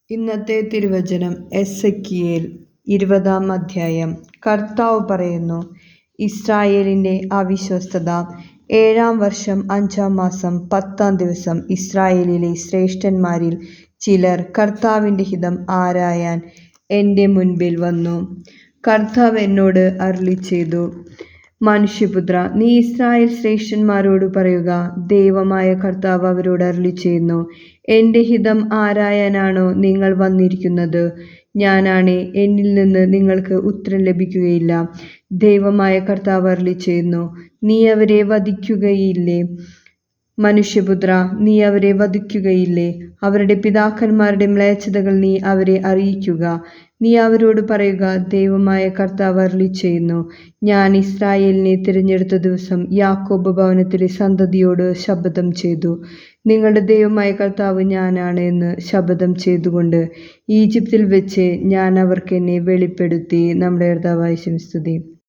ഇന്നത്തെ തിരുവചനം എസെക്കിയേൽ 20-ാം അധ്യായം. കർത്താവ് പറയുന്നു, ഇസ്രായേലിന്റെ അവിശ്വസ്തത. 7-ാം വർഷം 5-ാം മാസം 10-ാം ദിവസം ഇസ്രായേലിലെ ശ്രേഷ്ഠന്മാരിൽ ചിലർ കർത്താവിന്റെ ഹിതം ആരായാൻ എൻ്റെ മുൻപിൽ വന്നു. കർത്താവ് എന്നോട് അരുളിച്ചെയ്തു, മനുഷ്യപുത്രാ, നീ ഇസ്രായേൽ ശ്രേഷ്ഠന്മാരോട് പറയുക, ദൈവമായ കർത്താവ് അവരോട് അരുളിച്ചെയ്യുന്നു, എൻ്റെ ഹിതം ആരായാനാണോ നിങ്ങൾ വന്നിരിക്കുന്നത്? ഞാനാണേ, എന്നിൽ നിന്ന് നിങ്ങൾക്ക് ഉത്തരം ലഭിക്കുകയില്ല. ദൈവമായ കർത്താവ് അരുളിച്ചെയ്യുന്നു, നീ അവരെ വധിക്കുകയില്ലേ? മനുഷ്യപുത്രാ, നീ അവരെ വധിക്കുകയില്ലേ? അവരുടെ പിതാക്കന്മാരുടെ മ്ലേച്ഛതകൾ നീ അവരെ അറിയിക്കുക. നീ അവരോട് പറയുക, ദൈവമായ കർത്താവ് അരുളിച്ചെയ്യുന്നു, ഞാൻ ഇസ്രായേലിനെ തിരഞ്ഞെടുത്ത ദിവസം യാക്കോബ് ഭവനത്തിലെ സന്തതിയോട് ശപഥം ചെയ്തു, നിങ്ങളുടെ ദൈവമായ കർത്താവ് ഞാനാണ് എന്ന് ശപഥം ചെയ്തുകൊണ്ട് ഈജിപ്തിൽ വെച്ച് ഞാൻ അവർക്ക് എന്നെ വെളിപ്പെടുത്തി. നമ്മുടെ കർത്താവായ യേശുവിന് സ്തുതി.